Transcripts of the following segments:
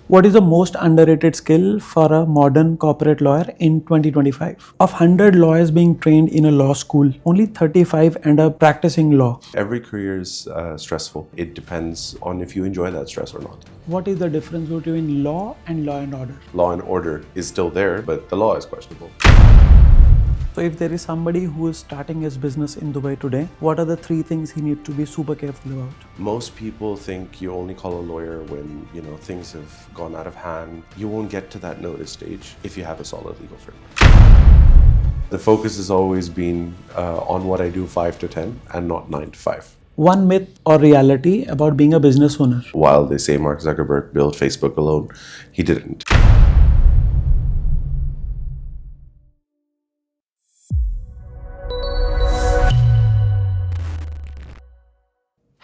What is the most underrated skill for a modern corporate lawyer in 2025? Of 100 lawyers being trained in a law school, only 35 end up practicing law. Every career is stressful. It depends on if you enjoy that stress or not. What is the difference between law and order? Law and order is still there, but the law is questionable. So if there is somebody who is starting his business in Dubai today, what are the three things he needs to be super careful about? Most people think you only call a lawyer when things have gone out of hand. You won't get to that notice stage if you have a solid legal framework. The focus has always been on what I do 5 to 10 and not 9 to 5. One myth or reality about being a business owner. While they say Mark Zuckerberg built Facebook alone, he didn't.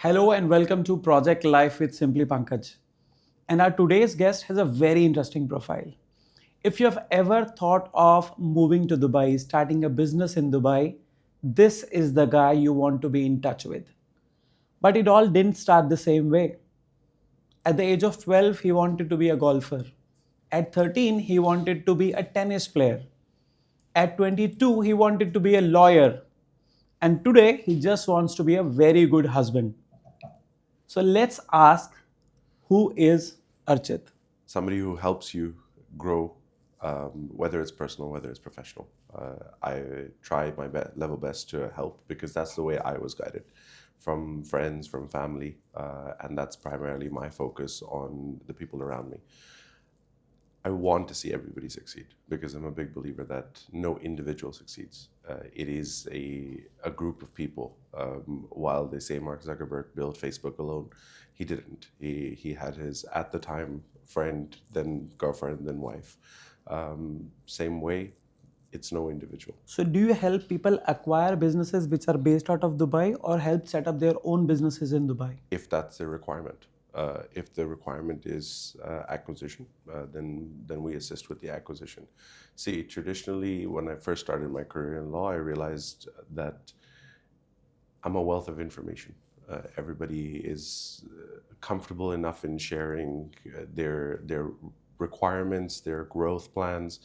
Hello and welcome to Project Life with Simply Pankaj. And our today's guest has a very interesting profile. If you have ever thought of moving to Dubai, starting a business in Dubai, this is the guy you want to be in touch with. But it all didn't start the same way. At the age of 12, he wanted to be a golfer. At 13, he wanted to be a tennis player. At 22, he wanted to be a lawyer. And today, he just wants to be a very good husband. So let's ask, who is Archit? Somebody who helps you grow, whether it's personal, whether it's professional. I try my level best to help because that's the way I was guided from friends, from family, and that's primarily my focus on the people around me. I want to see everybody succeed because I'm a big believer that no individual succeeds. It is a group of people. While they say Mark Zuckerberg built Facebook alone, he didn't. He had his, at the time, friend, then girlfriend, then wife. Same way, it's no individual. So do you help people acquire businesses which are based out of Dubai or help set up their own businesses in Dubai? If that's the requirement. If the requirement is acquisition, then we assist with the acquisition. See, traditionally, when I first started my career in law, I realized that I'm a wealth of information. Everybody is comfortable enough in sharing their requirements, their growth plans,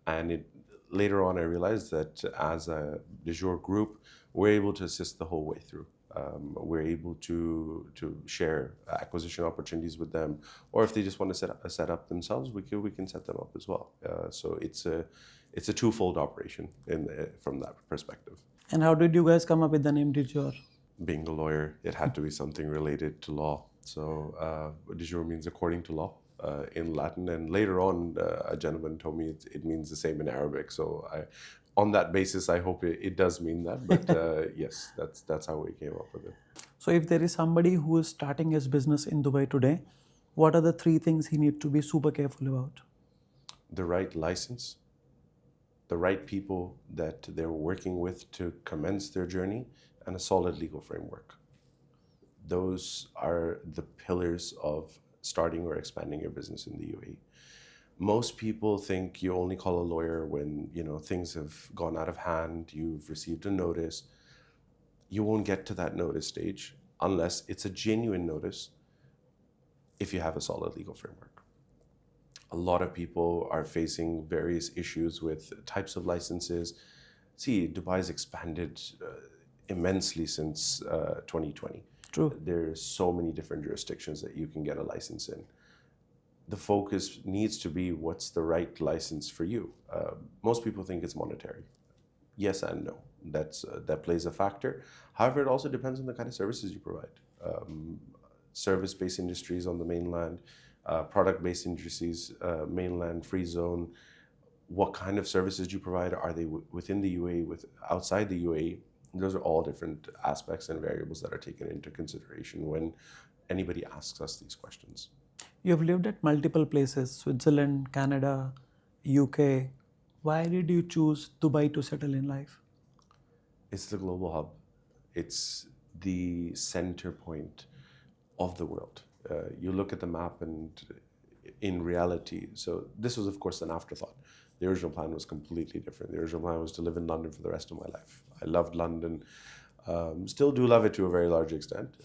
and later on I realized that as a de jure group, we're able to assist the whole way through. We're able to share acquisition opportunities with them, or if they just want to set up themselves, we can set them up as well. So it's a twofold operation from that perspective. And how did you guys come up with the name de jure? Being a lawyer, it had to be something related to law. So de jure means according to law in Latin, and later on a gentleman told me it means the same in Arabic. So on that basis, I hope it does mean that. But yes, that's how we came up with it. So if there is somebody who is starting his business in Dubai today, what are the three things he needs to be super careful about? The right license, the right people that they're working with to commence their journey, and a solid legal framework. Those are the pillars of starting or expanding your business in the UAE. Most people think you only call a lawyer when things have gone out of hand, you've received a notice. You won't get to that notice stage unless it's a genuine notice if you have a solid legal framework. A lot of people are facing various issues with types of licenses. See, Dubai's expanded immensely since 2020. True. There's so many different jurisdictions that you can get a license in. The focus needs to be what's the right license for you. Most people think it's monetary. Yes and no. That plays a factor. However, it also depends on the kind of services you provide. Service-based industries on the mainland, product-based industries, mainland, free zone. What kind of services you provide? Are they within the UAE, outside the UAE? Those are all different aspects and variables that are taken into consideration when anybody asks us these questions. You have lived at multiple places, Switzerland, Canada, UK. Why did you choose Dubai to settle in life? It's the global hub. It's the center point of the world. You look at the map and in reality, so this was of course an afterthought. The original plan was completely different. The original plan was to live in London for the rest of my life. I loved London, still do love it to a very large extent.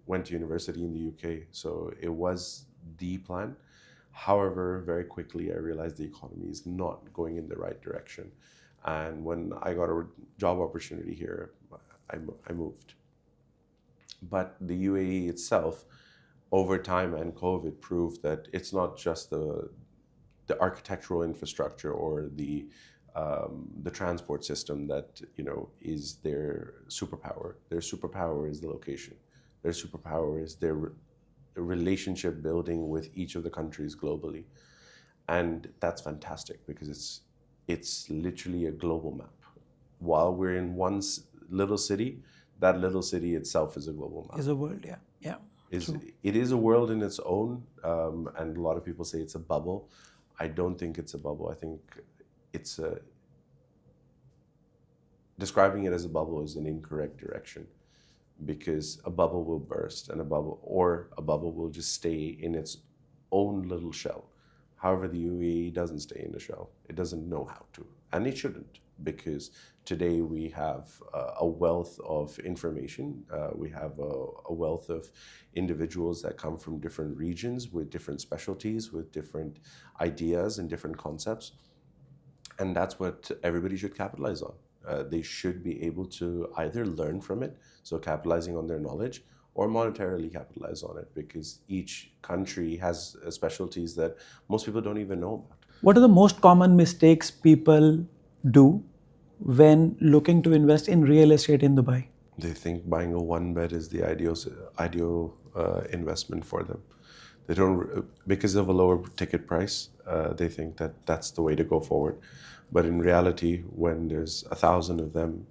Went to university in the UK, so it was the plan. However, very quickly I realized the economy is not going in the right direction. And when I got a job opportunity here, I moved. But the UAE itself, over time and COVID, proved that it's not just the architectural infrastructure or the transport system that is their superpower. Their superpower is the location. Their superpower is their relationship building with each of the countries globally, and that's fantastic because it's literally a global map. While we're in one little city, that little city itself is a global map. Is a world, yeah. Yeah. Is True. it is a world in its own, and a lot of people say it's a bubble. I don't think it's a bubble. I think it's a describing it as a bubble is an incorrect direction, because a bubble will burst and a bubble will just stay in its own little shell. However, the UAE doesn't stay in the shell. It doesn't know how to, and it shouldn't, because today we have a wealth of information. We have a wealth of individuals that come from different regions with different specialties, with different ideas and different concepts. And that's what everybody should capitalize on. They should be able to either learn from it, so capitalizing on their knowledge, or monetarily capitalize on it, because each country has specialties that most people don't even know about. What are the most common mistakes people do when looking to invest in real estate in Dubai? They think buying a one bed is the ideal investment for them. They don't, because of a lower ticket price. They think that that's the way to go forward. But in reality, when there's 1,000 of them,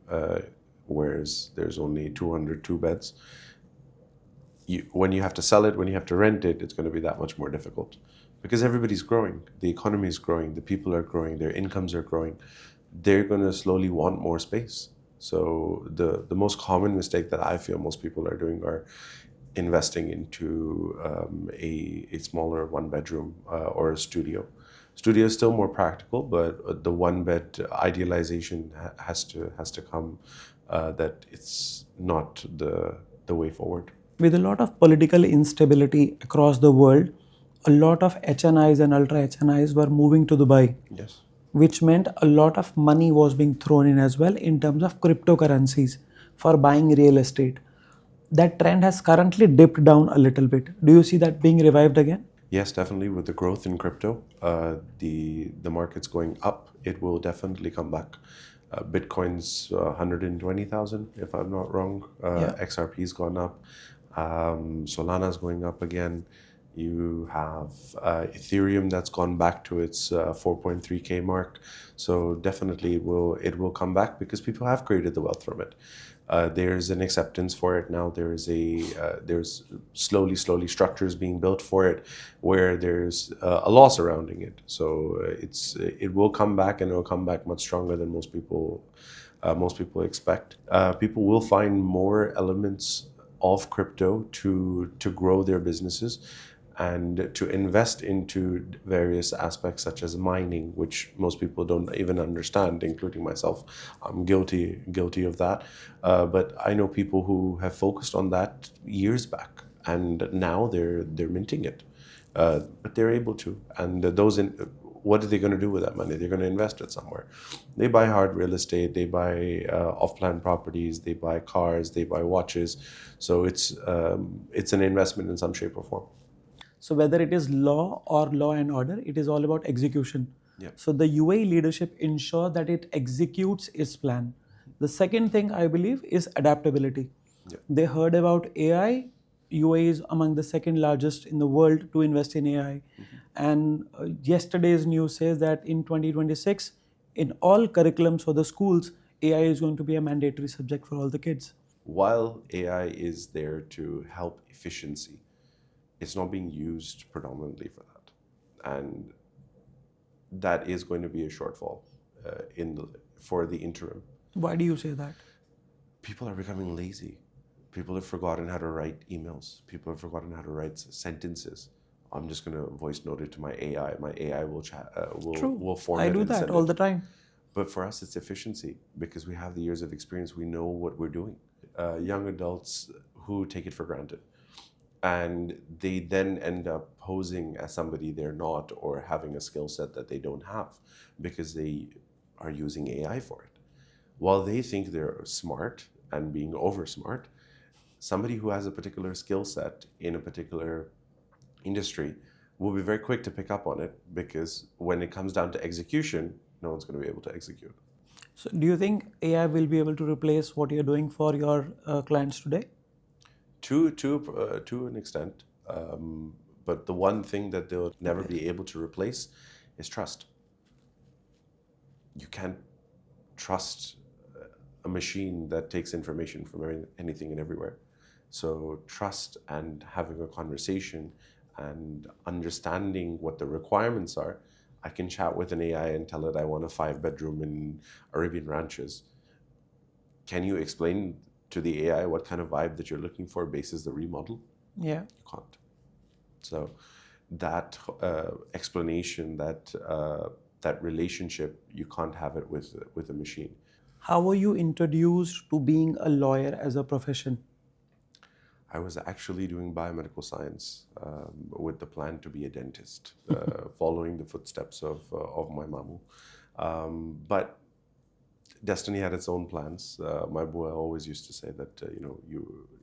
whereas there's only 202 beds, when you have to sell it, when you have to rent it, it's going to be that much more difficult, because everybody's growing, the economy is growing, the people are growing, their incomes are growing. They're going to slowly want more space. So the most common mistake that I feel most people are doing are investing into a smaller one bedroom or a studio. Studio is still more practical, but the one bed idealization has to come. That it's not the way forward. With a lot of political instability across the world, a lot of HNIs and ultra HNIs were moving to Dubai, Yes. which meant a lot of money was being thrown in as well in terms of cryptocurrencies for buying real estate. That trend has currently dipped down a little bit. Do you see that being revived again? Yes, definitely. With the growth in crypto, the market's going up. It will definitely come back. Bitcoin's 120,000, if I'm not wrong. Yeah. XRP's gone up. Solana's going up again. You have Ethereum that's gone back to its 4.3K mark. So definitely it will come back, because people have created the wealth from it. There's an acceptance for it now. There's slowly structures being built for it, where there's a law surrounding it. So it will come back, and it will come back much stronger than most people expect. People will find more elements of crypto to grow their businesses and to invest into various aspects, such as mining, which most people don't even understand, including myself. I'm guilty of that. But I know people who have focused on that years back, and now they're minting it. But they're able to, and what are they going to do with that money? They're going to invest it somewhere. They buy hard real estate, they buy off-plan properties, they buy cars, they buy watches. So it's an investment in some shape or form. So whether it is law or law and order, it is all about execution. Yeah. So the UAE leadership ensures that it executes its plan. The second thing I believe is adaptability. Yeah. They heard about AI. UAE is among the second largest in the world to invest in AI. And yesterday's news says that in 2026, in all curriculums for the schools, AI is going to be a mandatory subject for all the kids. While AI is there to help efficiency, it's not being used predominantly for that. And that is going to be a shortfall for the interim. Why do you say that? People are becoming lazy. People have forgotten how to write emails. People have forgotten how to write sentences. I'm just going to voice note it to my AI. My AI will format I it do and that send all it. the time. But for us, it's efficiency, because we have the years of experience. We know what we're doing. Young adults who take it for granted. and they then end up posing as somebody they're not, or having a skill set that they don't have because they are using AI for it. While they think they're smart and being over smart, somebody who has a particular skill set in a particular industry will be very quick to pick up on it, because when it comes down to execution, no one's going to be able to execute. So, do you think AI will be able to replace what you're doing for your clients today? To an extent. But the one thing that they'll never be able to replace is trust. You can't trust a machine that takes information from anything and everywhere. So trust and having a conversation and understanding what the requirements are. I can chat with an AI and tell it I want a 5-bedroom in Arabian Ranches. Can you explain to the AI what kind of vibe that you're looking for basis the remodel? Yeah. You can't. So that explanation, that relationship, you can't have it with a machine. How were you introduced to being a lawyer as a profession? I was actually doing biomedical science with the plan to be a dentist, following the footsteps of my mamu. But destiny had its own plans. My boy always used to say that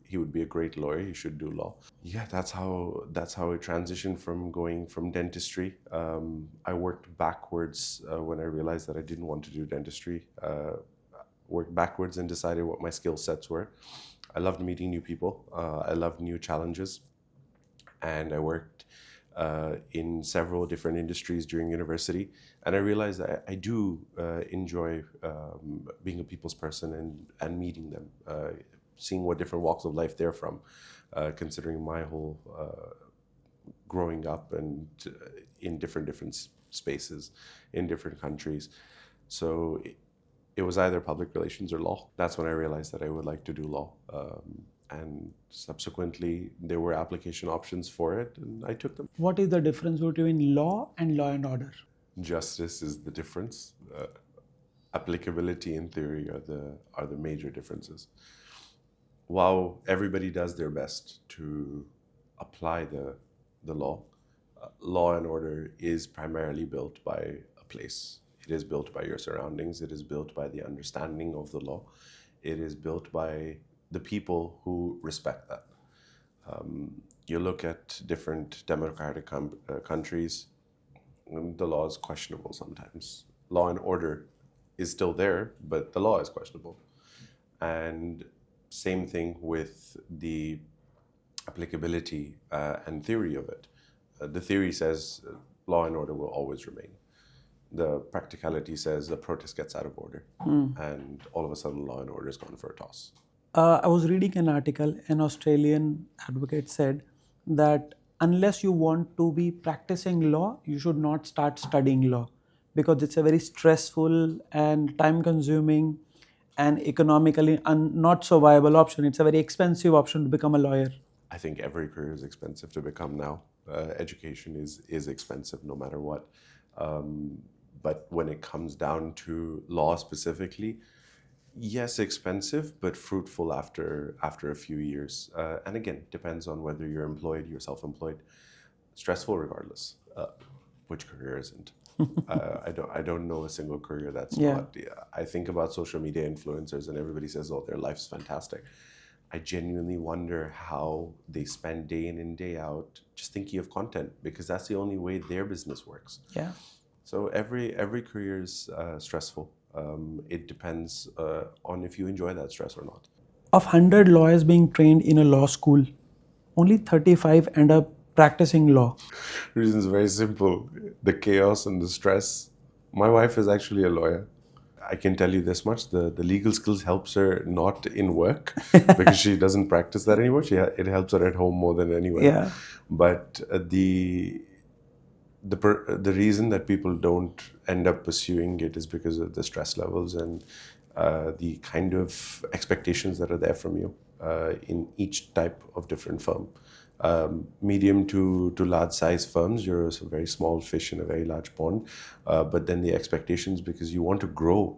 he would be a great lawyer. He should do law. Yeah, that's how it transitioned from going from dentistry. I worked backwards when I realized that I didn't want to do dentistry. Worked backwards and decided what my skill sets were. I loved meeting new people. I loved new challenges, and I worked in several different industries during university. And I realized that I do enjoy being a people's person and meeting them, seeing what different walks of life they're from, considering my whole growing up and in different spaces, in different countries. So it was either public relations or law. That's when I realized that I would like to do law. And subsequently, there were application options for it, and I took them. What is the difference between law and order? Justice is the difference. Applicability in theory are the major differences. While everybody does their best to apply the law, law and order is primarily built by a place. It is built by your surroundings. It is built by the understanding of the law. It is built by the people who respect that. You look at different democratic countries, the law is questionable sometimes. Law and order is still there, but the law is questionable. And same thing with the applicability and theory of it. The theory says law and order will always remain. The practicality says the protest gets out of order, and all of a sudden law and order is gone for a toss. I was reading an article. An Australian advocate said that unless you want to be practicing law, you should not start studying law, because it's a very stressful and time-consuming and economically not so viable option. It's a very expensive option to become a lawyer. I think every career is expensive to become now. Education is expensive no matter what. But when it comes down to law specifically, yes, expensive, but fruitful after a few years. And again, depends on whether you're employed, you're self-employed. Stressful regardless. Which career isn't? I don't know a single career that's not. I think about social media influencers, and everybody says, "Oh, their life's fantastic." I genuinely wonder how they spend day in and day out just thinking of content, because that's the only way their business works. Yeah. So every career is stressful. It depends on if you enjoy that stress or not. Of 100 lawyers being trained in a law school, only 35 end up practicing law. Reason is very simple. The chaos and the stress. My wife is actually a lawyer. I can tell you this much: the legal skills helps her not in work because she doesn't practice that anymore. It helps her at home more than anywhere. Yeah. But the reason that people don't end up pursuing it is because of the stress levels and the kind of expectations that are there from you in each type of different firm. Medium to large size firms, you're a very small fish in a very large pond. But then the expectations, because you want to grow,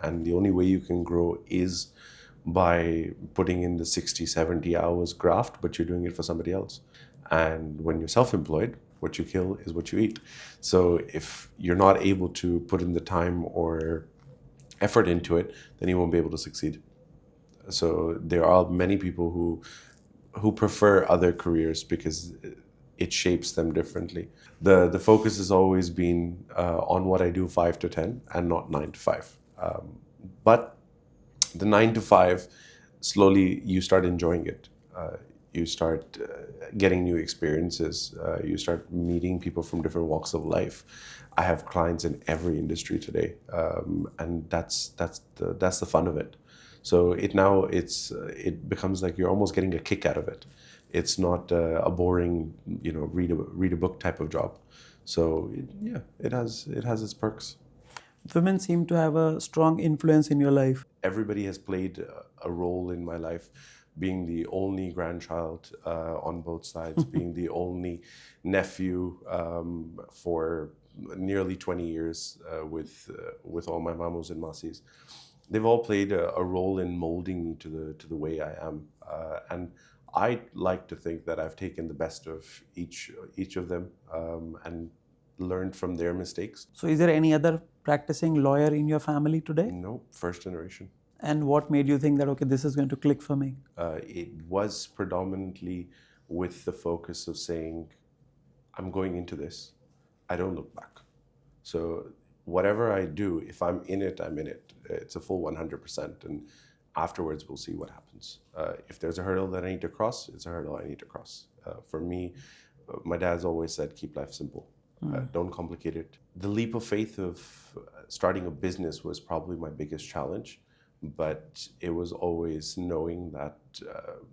and the only way you can grow is by putting in the 60, 70 hours graft, but you're doing it for somebody else. And when you're self-employed, what you kill is what you eat. So if you're not able to put in the time or effort into it, then you won't be able to succeed. So there are many people who prefer other careers because it shapes them differently. The focus has always been on what I do 5 to 10 and not 9 to 5. But the 9 to 5, slowly you start enjoying it. You start getting new experiences. You start meeting people from different walks of life. I have clients in every industry today, and that's the fun of it. So it becomes like you're almost getting a kick out of it. It's not a boring, read a book type of job. So it has its perks. Women seem to have a strong influence in your life. Everybody has played a role in my life, being the only grandchild on both sides, being the only nephew for nearly 20 years with all my mamos and masis. They've all played a role in molding me to the way I am, and I like to think that I've taken the best of each of them and learned from their mistakes. So, is there any other practicing lawyer in your family today? No, first generation. And what made you think that, okay, this is going to click for me? It was predominantly with the focus of saying, I'm going into this. I don't look back. So whatever I do, if I'm in it, I'm in it. It's a full 100%. And afterwards, we'll see what happens. If there's a hurdle that I need to cross, it's a hurdle I need to cross. For me, my dad's always said, keep life simple. Don't complicate it. The leap of faith of starting a business was probably my biggest challenge, but it was always knowing that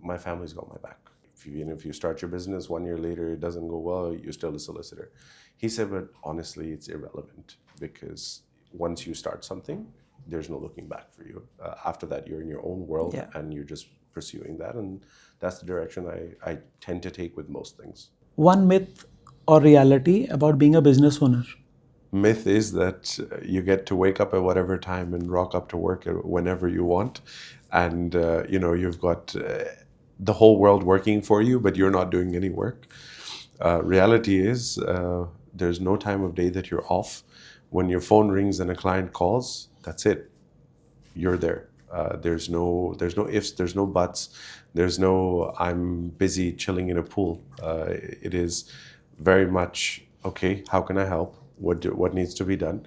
my family's got my back. If you start your business 1 year later, it doesn't go well, you're still a solicitor. He said, but honestly, it's irrelevant because once you start something, there's no looking back for you. After that, you're in your own world and you're just pursuing that. And that's the direction I tend to take with most things. One myth or reality about being a business owner? Myth is that you get to wake up at whatever time and rock up to work whenever you want. And, you've got the whole world working for you, but you're not doing any work. Reality is there's no time of day that you're off. When your phone rings and a client calls, that's it. You're there. There's no ifs, there's no buts, there's no I'm busy chilling in a pool. It is very much, okay, how can I help? What needs to be done?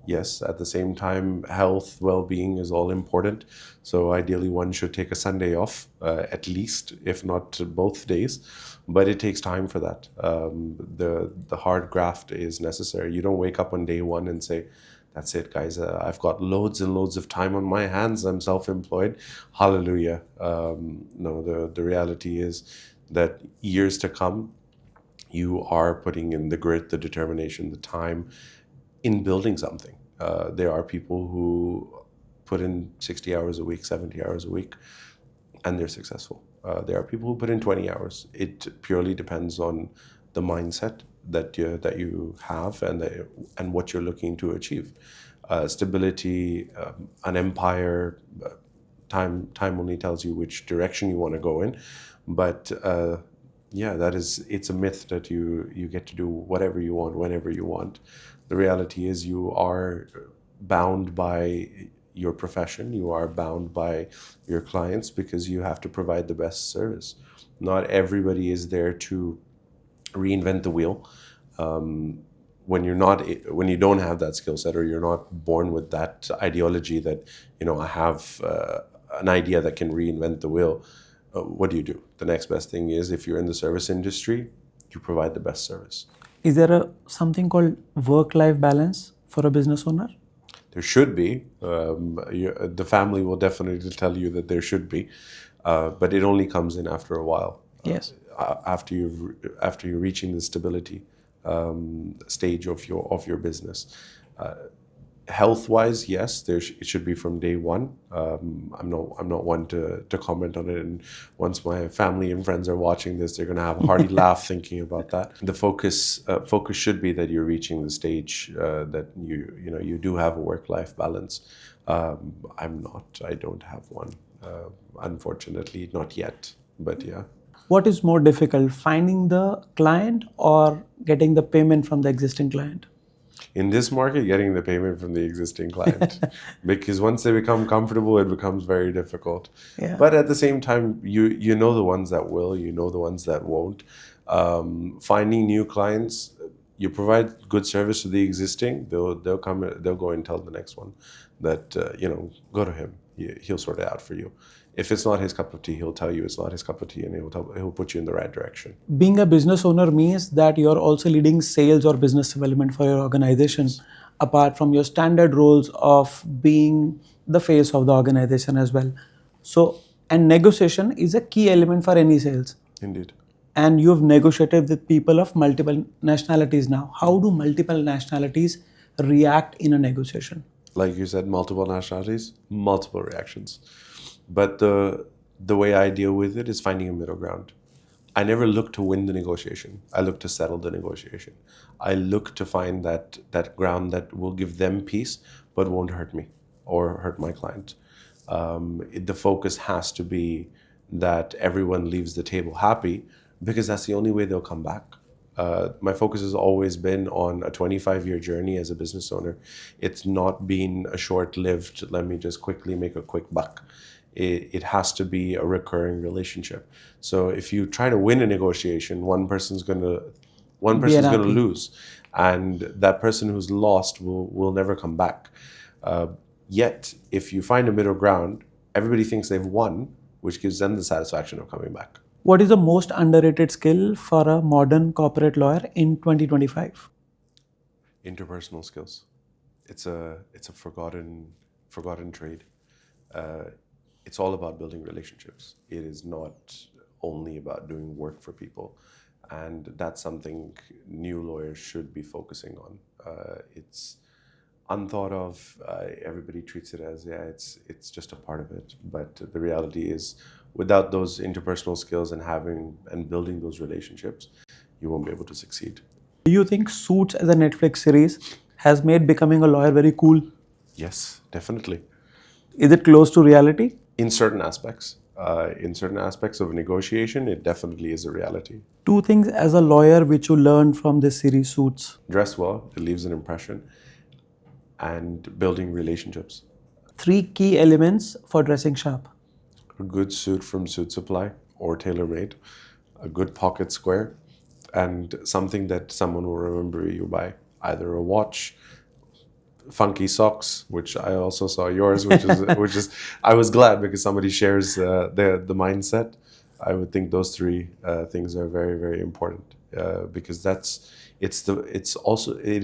Yes, at the same time, health, well-being is all important. So ideally, one should take a Sunday off, at least, if not both days. But it takes time for that. The hard graft is necessary. You don't wake up on day one and say, that's it, guys. I've got loads and loads of time on my hands. I'm self-employed. Hallelujah. No, the reality is that years to come, you are putting in the grit, the determination, the time in building something. There are people who put in 60 hours a week, 70 hours a week, and they're successful. There are people who put in 20 hours. It purely depends on the mindset that you have and what you're looking to achieve. Stability, an empire, time only tells you which direction you want to go in. But it's a myth that you get to do whatever you want, whenever you want. The reality is you are bound by your profession, you are bound by your clients because you have to provide the best service. Not everybody is there to reinvent the wheel. When you don't have that skill set, or you're not born with that ideology that, I have an idea that can reinvent the wheel, what do? The next best thing is, if you're in the service industry, you provide the best service. Is there something called work-life balance for a business owner? There should be. The family will definitely tell you that there should be, but it only comes in after a while. Yes. After you're reaching the stability stage of your business. Health-wise, yes, it should be from day one. I'm not one to comment on it, and once my family and friends are watching this, they're going to have a hearty laugh thinking about that. The focus should be that you're reaching the stage that you do have a work-life balance. I'm not. I don't have one. Unfortunately, not yet. But yeah. What is more difficult, finding the client or getting the payment from the existing client? In this market, getting the payment from the existing client, because once they become comfortable, it becomes very difficult. Yeah. But at the same time, you know the ones that will, you know the ones that won't. Finding new clients, you provide good service to the existing, they'll come, they'll go and tell the next one that go to him, he'll sort it out for you. If it's not his cup of tea, he'll tell you it's not his cup of tea, and he'll put you in the right direction. Being a business owner means that you're also leading sales or business development for your organization, apart from your standard roles of being the face of the organization as well. So, and negotiation is a key element for any sales. Indeed. And you've negotiated with people of multiple nationalities now. How do multiple nationalities react in a negotiation? Like you said, multiple nationalities, multiple reactions. But the way I deal with it is finding a middle ground. I never look to win the negotiation. I look to settle the negotiation. I look to find that ground that will give them peace, but won't hurt me or hurt my client. The focus has to be that everyone leaves the table happy, because that's the only way they'll come back. My focus has always been on a 25-year journey as a business owner. It's not been a short-lived, let me just quickly make a quick buck. It has to be a recurring relationship. So if you try to win a negotiation, one person's gonna unhappy. lose, and that person who's lost will never come back. Yet, if you find a middle ground, everybody thinks they've won, which gives them the satisfaction of coming back. What is the most underrated skill for a modern corporate lawyer in 2025? Interpersonal skills. It's a forgotten trade. It's all about building relationships. It is not only about doing work for people, and that's something new lawyers should be focusing on. It's unthought of. Everybody treats it as, yeah, it's just a part of it. But the reality is, without those interpersonal skills and having and building those relationships, you won't be able to succeed. Do you think Suits as a Netflix series has made becoming a lawyer very cool? Yes, definitely. Is it close to reality? In certain aspects. In certain aspects of negotiation, it definitely is a reality. Two things as a lawyer which you learned from this series, Suits. Dress well, it leaves an impression, and building relationships. Three key elements for dressing sharp. A good suit from Suit Supply or tailor-made, a good pocket square, and something that someone will remember you by. Either a watch, funky socks, which I also saw yours, which is I was glad because somebody shares the mindset. I would think those three things are very, very important, because it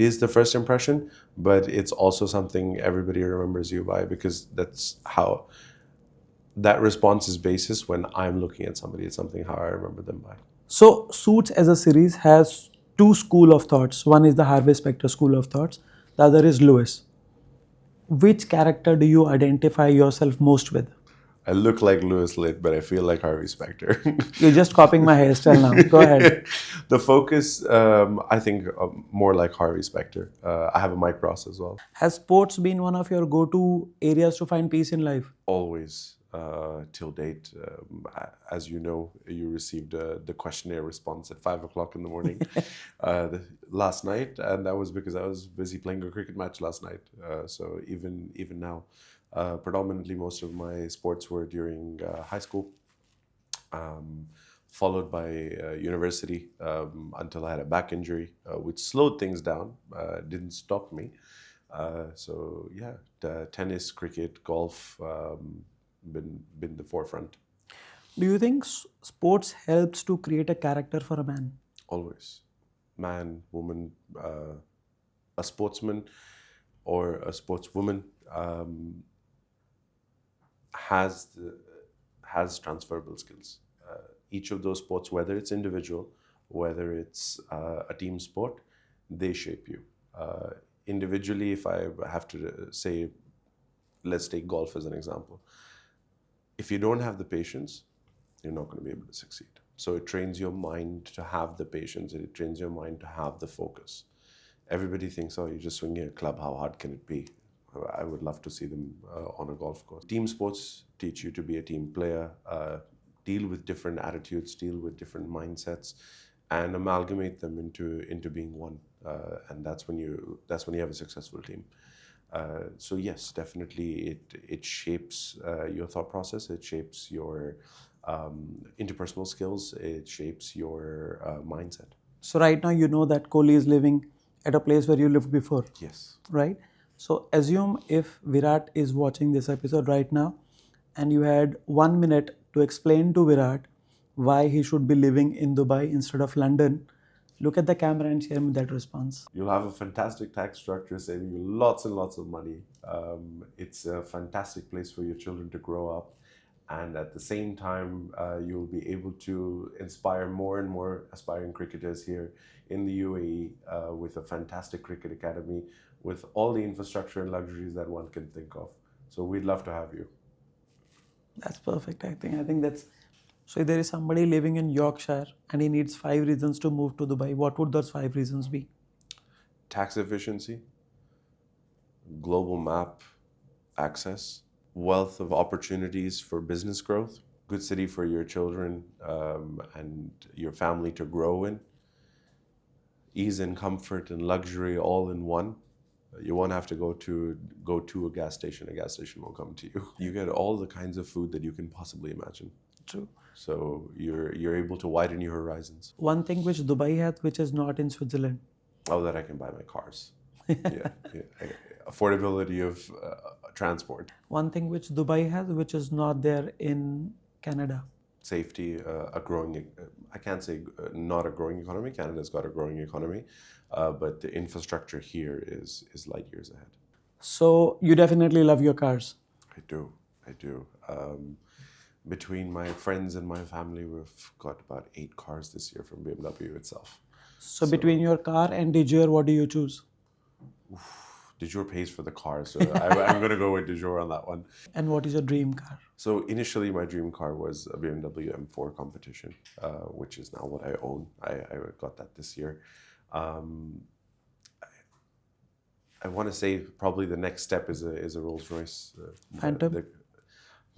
is the first impression, but it's also something everybody remembers you by, because that's how that response is basis when I'm looking at somebody. It's something how I remember them by. So, Suits as a series has two school of thoughts. One is the Harvey Specter school of thoughts. The other is Lewis. Which character do you identify yourself most with? I look like Lewis Litt, but I feel like Harvey Specter. You're just copying my hairstyle now. Go ahead. The focus, I think, more like Harvey Specter. I have a mic cross as well. Has sports been one of your go-to areas to find peace in life? Always, till date. As you know, you received the questionnaire response at 5 o'clock in the morning last night, and that was because I was busy playing a cricket match last night. So even now, predominantly most of my sports were during high school, followed by university, until I had a back injury, which slowed things down, didn't stop me. So yeah, tennis, cricket, golf, been the forefront. Do you think sports helps to create a character for a man? Always, man, woman, a sportsman or a sportswoman has transferable skills. Each of those sports, whether it's individual, whether it's a team sport, they shape you. Individually, if I have to say, let's take golf as an example. If you don't have the patience, you're not going to be able to succeed. So it trains your mind to have the patience, and it trains your mind to have the focus. Everybody thinks, oh, you're just swinging a club, how hard can it be? I would love to see them on a golf course. Team sports teach you to be a team player, deal with different attitudes, deal with different mindsets, and amalgamate them into being one. And that's when you have a successful team. So yes, definitely it shapes your thought process. It shapes your interpersonal skills. It shapes your mindset. So right now you know that Kohli is living at a place where you lived before, Yes. right? So assume if Virat is watching this episode right now and you had 1 minute to explain to Virat why he should be living in Dubai instead of London, look at the camera and share me that response. You'll have a fantastic tax structure, saving you lots and lots of money. It's a fantastic place for your children to grow up. And at the same time, you'll be able to inspire more and more aspiring cricketers here in the UAE with a fantastic cricket academy, with all the infrastructure and luxuries that one can think of. So we'd love to have you. That's perfect. I think that's so. If there is somebody living in Yorkshire and he needs 5 reasons to move to Dubai, what would those 5 reasons be? Tax efficiency, global map access, wealth of opportunities for business growth, good city for your children and your family to grow in, ease and comfort and luxury all in one. You won't have to go to a gas station. A gas station will come to you. You get all the kinds of food that you can possibly imagine. True. So you're able to widen your horizons. One thing which Dubai has, which is not in Switzerland. Oh, that I can buy my cars. Yeah. Affordability of transport. One thing which Dubai has, which is not there in Canada. Safety, a growing, I can't say not a growing economy. Canada's got a growing economy, but the infrastructure here is light years ahead. So you definitely love your cars. I do. Between my friends and my family, we've got about 8 cars this year from BMW itself. So between your car and De Jure, what do you choose? De Jure pays for the car, so I'm going to go with De Jure on that one. And what is your dream car? So initially, my dream car was a BMW M4 Competition, which is now what I own. I got that this year. I want to say probably the next step is a Rolls Royce. Phantom?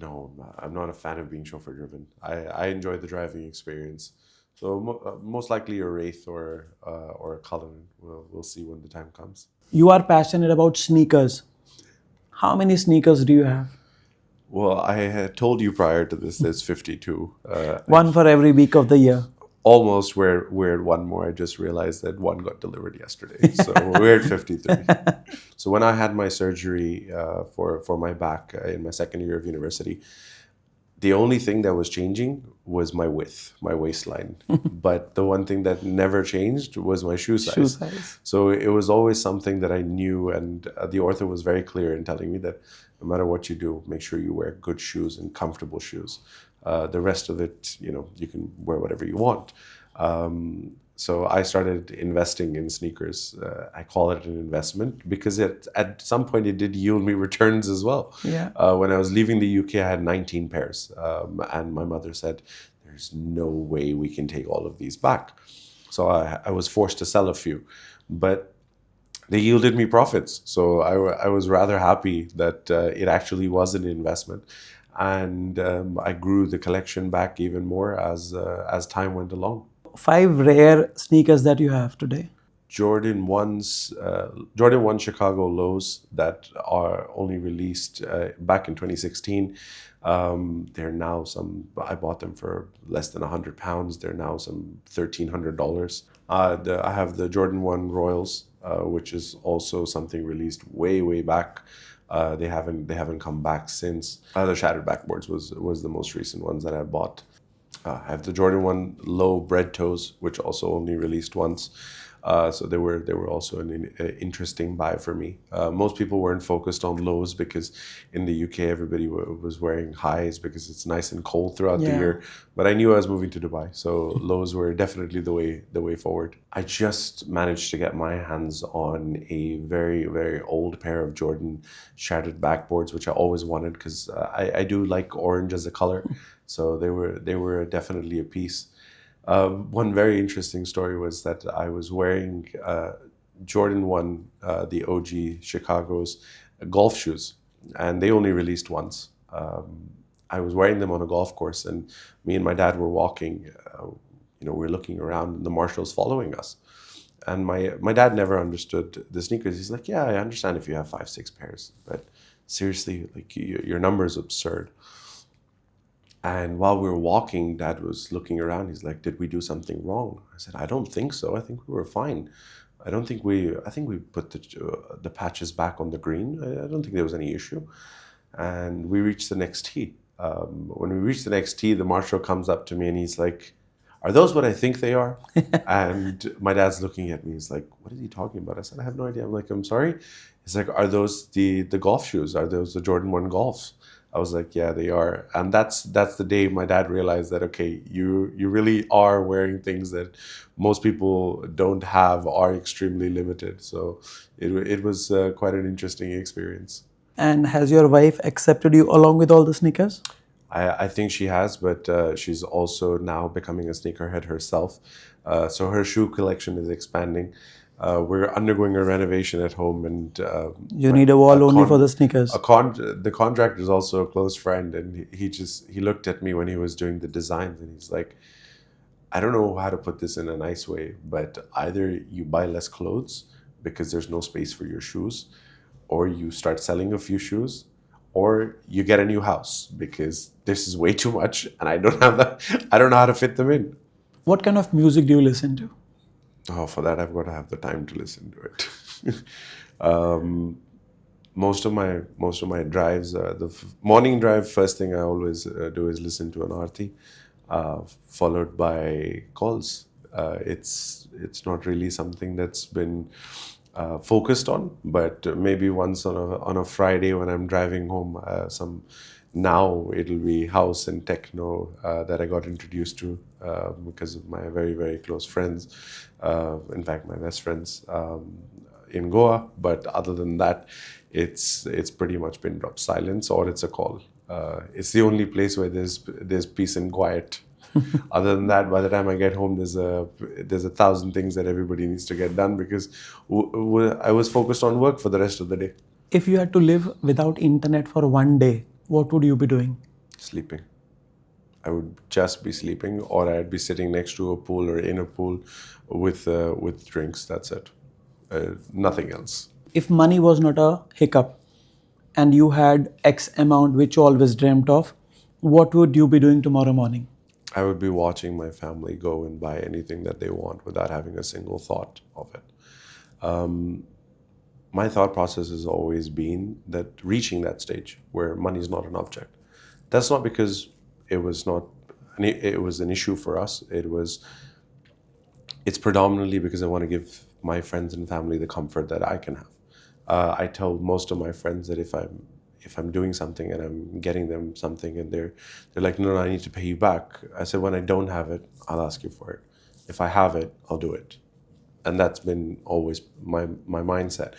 No, I'm not a fan of being chauffeur driven. I enjoy the driving experience. So most likely a Wraith or a Cullinan. We'll see when the time comes. You are passionate about sneakers. How many sneakers do you have? Well, I had told you prior to this, there's 52. One for every week of the year. Almost we're one more. I just realized that one got delivered yesterday. So we're at 53. So when I had my surgery for my back in my second year of university, the only thing that was changing was my width, my waistline. But the one thing that never changed was my shoe size. Shoe size. So it was always something that I knew, and the ortho was very clear in telling me that no matter what you do, make sure you wear good shoes and comfortable shoes. The rest of it, you can wear whatever you want. So I started investing in sneakers. I call it an investment because at some point it did yield me returns as well. Yeah. When I was leaving the UK, I had 19 pairs. And my mother said, there's no way we can take all of these back. So I was forced to sell a few. But they yielded me profits. So I was rather happy that it actually was an investment. And I grew the collection back even more as time went along. 5 rare sneakers that you have today. Jordan 1 Chicago lows that are only released back in 2016. They're now I bought them for less than £100. They're now some $1,300. I have the Jordan 1 Royals, which is also something released way back. They haven't come back since. The Shattered Backboards was the most recent ones that I bought. I have the Jordan 1 Low Bread Toes, which also only released once. So they were also an interesting buy for me. Most people weren't focused on lows because in the UK everybody was wearing highs because it's nice and cold throughout the year. But I knew I was moving to Dubai, so lows were definitely the way forward. I just managed to get my hands on a very old pair of Jordan Shattered Backboards, which I always wanted because I do like orange as a color. So they were definitely a piece. One very interesting story was that I was wearing Jordan 1, the OG Chicago's, golf shoes, and they only released once. I was wearing them on a golf course, and me and my dad were walking. We're looking around, and the marshal's following us. And my dad never understood the sneakers. He's like, "Yeah, I understand if you have 5, 6 pairs, but seriously, like your number is absurd." And while we were walking, Dad was looking around. He's like, "Did we do something wrong?" I said, "I don't think so. I think we were fine. I think we put the patches back on the green. I don't think there was any issue." And we reached the next tee. When we reached the next tee, the marshal comes up to me and he's like, "Are those what I think they are?" And my dad's looking at me. He's like, "What is he talking about?" I said, "I have no idea." I'm like, "I'm sorry." He's like, "Are those the golf shoes? Are those the Jordan 1 Golfs?" I was like, "Yeah, they are." And that's the day my dad realized that, okay, you really are wearing things that most people don't have, are extremely limited. So it was quite an interesting experience. And has your wife accepted you along with all the sneakers? I think she has, but she's also now becoming a sneakerhead herself. So her shoe collection is expanding. We're undergoing a renovation at home, and You need a wall only for the sneakers. the contractor is also a close friend, and he looked at me when he was doing the designs, and he's like, "I don't know how to put this in a nice way, but either you buy less clothes because there's no space for your shoes, or you start selling a few shoes, or you get a new house because this is way too much, and I don't know how to fit them in." What kind of music do you listen to? Oh, for that I've got to have the time to listen to it. um, most of my drives, morning drive. First thing I always do is listen to an arti, followed by calls. It's not really something that's been focused on, but maybe once on a Friday when I'm driving home, now it'll be house and techno that I got introduced to because of my very, very close friends. In fact, my best friends in Goa. But other than that, it's pretty much been drop silence or it's a call. It's the only place where there's peace and quiet. Other than that, by the time I get home, there's a thousand things that everybody needs to get done because I was focused on work for the rest of the day. If you had to live without internet for one day, what would you be doing? Sleeping. I would just be sleeping, or I'd be sitting next to a pool or in a pool with drinks. That's it. Nothing else. If money was not a hiccup and you had X amount which you always dreamt of, what would you be doing tomorrow morning? I would be watching my family go and buy anything that they want without having a single thought of it. My thought process has always been that reaching that stage where money is not an object. That's not because it was an issue for us. It's predominantly because I want to give my friends and family the comfort that I can have. I tell most of my friends that if I'm doing something and I'm getting them something and they're like, "No, I need to pay you back." I said, "When I don't have it, I'll ask you for it. If I have it, I'll do it." And that's been always my mindset.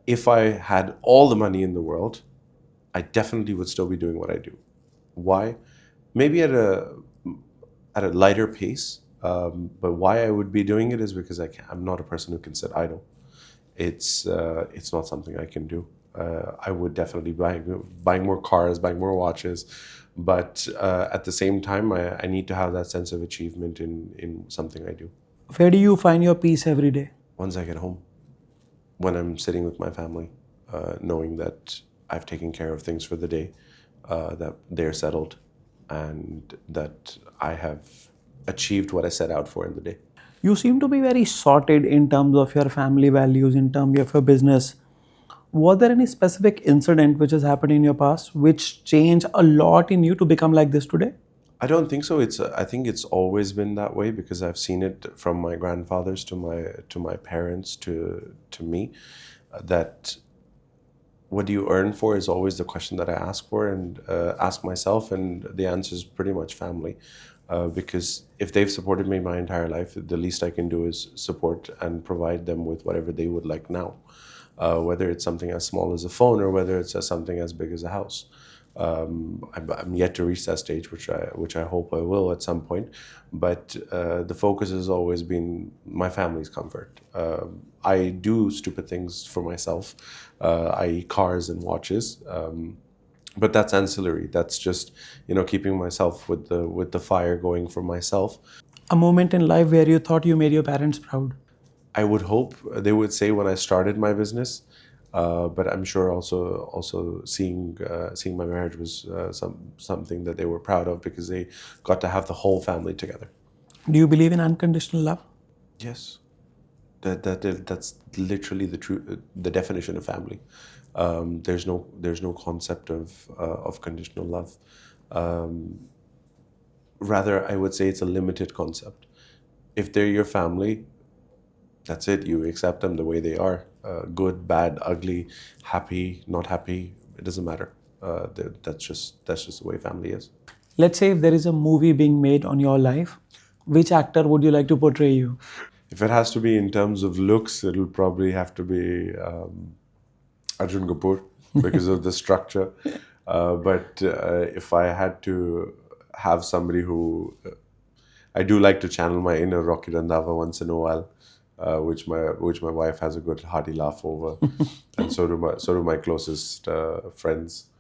If I had all the money in the world, I definitely would still be doing what I do. Why? Maybe at a lighter pace, but why I would be doing it is because I'm not a person who can sit idle. It's not something I can do. I would definitely buying more cars, buying more watches, but at the same time, I need to have that sense of achievement in something I do. Where do you find your peace every day? Once I get home, when I'm sitting with my family, knowing that I've taken care of things for the day, that they're settled, and that I have achieved what I set out for in the day. You seem to be very sorted in terms of your family values, in terms of your business. Was there any specific incident which has happened in your past which changed a lot in you to become like this today? I don't think so. I think it's always been that way because I've seen it from my grandfathers to my parents to me, that what do you earn for is always the question that I ask for and ask myself, and the answer is pretty much family. Because if they've supported me my entire life, the least I can do is support and provide them with whatever they would like now, whether it's something as small as a phone or whether it's something as big as a house. I'm yet to reach that stage, which I hope I will at some point. But the focus has always been my family's comfort. I do stupid things for myself, i.e., cars and watches. But that's ancillary. That's just, keeping myself with the fire going for myself. A moment in life where you thought you made your parents proud. I would hope they would say when I started my business, but I'm sure also seeing my marriage was something that they were proud of, because they got to have the whole family together. Do you believe in unconditional love? Yes, that's literally the definition of family. There's no concept of conditional love. Rather, I would say it's a limited concept. If they're your family, that's it. You accept them the way they are. Good, bad, ugly, happy, not happy. It doesn't matter. That's just the way family is. Let's say if there is a movie being made on your life, which actor would you like to portray you? If it has to be in terms of looks, it'll probably have to be Arjun Kapoor because of the structure. But if I had to have somebody who, I do like to channel my inner Rocky Randhawa once in a while, which my wife has a good hearty laugh over, and so do my closest friends.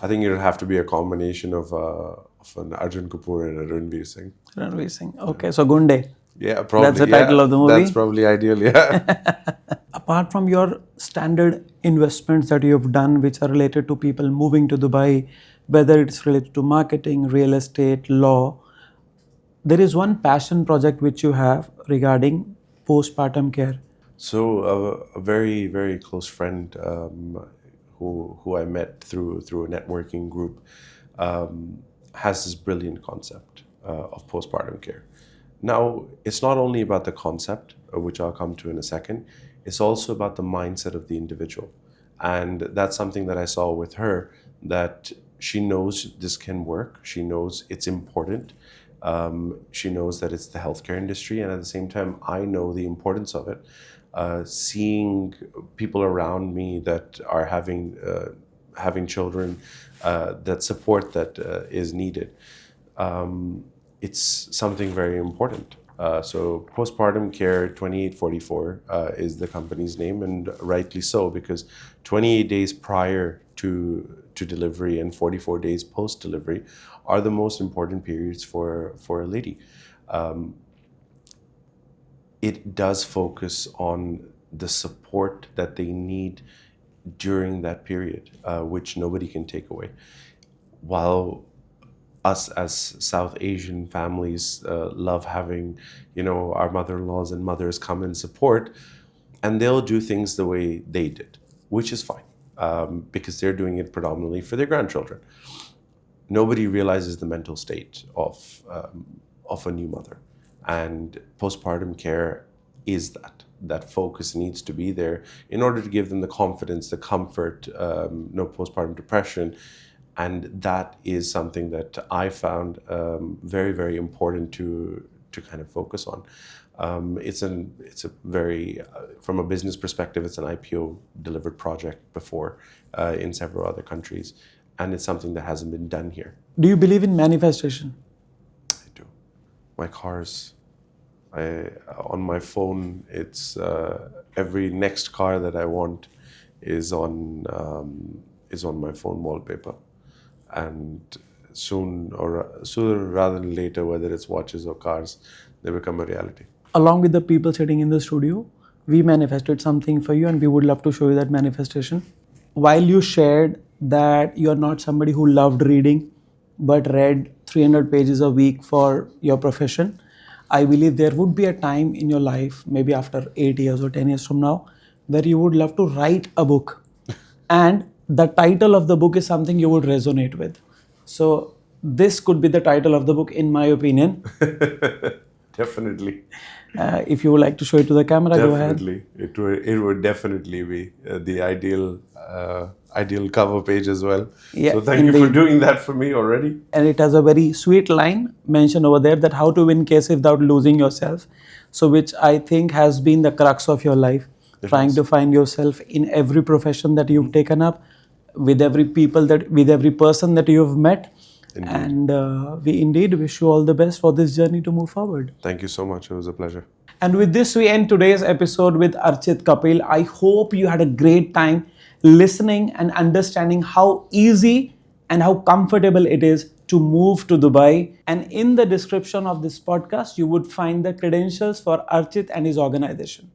I think it'll have to be a combination of an Arjun Kapoor and a Ranveer Singh. Ranveer Singh. Okay, so Gunde. Yeah, probably. That's the title of the movie? That's probably ideal, yeah. Apart from your standard investments that you have done, which are related to people moving to Dubai, whether it's related to marketing, real estate, law, there is one passion project which you have regarding postpartum care. So a very, very close friend who I met through a networking group has this brilliant concept of postpartum care. Now, it's not only about the concept, which I'll come to in a second, it's also about the mindset of the individual. And that's something that I saw with her, that she knows this can work. She knows it's important. She knows that it's the healthcare industry. And at the same time, I know the importance of it. Seeing people around me that are having children, that support that is needed. It's something very important. So Postpartum Care 2844 is the company's name, and rightly so, because 28 days prior to delivery and 44 days post-delivery are the most important periods for a lady. It does focus on the support that they need during that period, which nobody can take away. While us as South Asian families love having, our mother-in-laws and mothers come and support, and they'll do things the way they did, which is fine, because they're doing it predominantly for their grandchildren. Nobody realizes the mental state of a new mother, and postpartum care is that. That focus needs to be there in order to give them the confidence, the comfort, no postpartum depression. And that is something that I found very, very important to kind of focus on. It's a very, from a business perspective, it's an IPO delivered project before in several other countries, and it's something that hasn't been done here. Do you believe in manifestation? I do. My cars, on my phone, it's every next car that I want is on my phone wallpaper. And sooner rather than later, whether it's watches or cars, they become a reality. Along with the people sitting in the studio, we manifested something for you, and we would love to show you that manifestation. While you shared that you're not somebody who loved reading, but read 300 pages a week for your profession, I believe there would be a time in your life, maybe after 8 years or 10 years from now, where you would love to write a book. And the title of the book is something you would resonate with. So this could be the title of the book, in my opinion. Definitely. If you would like to show it to the camera, go ahead. Definitely. It would definitely be the ideal cover page as well. Yeah, so thank you for doing that for me already. And it has a very sweet line mentioned over there, that how to win cases without losing yourself. So which I think has been the crux of your life, trying to find yourself in every profession that you've taken up. with every person that you have met. Indeed. And we indeed wish you all the best for this journey to move forward. Thank you so much. It was a pleasure. And with this, we end today's episode with Archit Kapil. I hope you had a great time listening and understanding how easy and how comfortable it is to move to Dubai. And in the description of this podcast, you would find the credentials for Archit and his organization.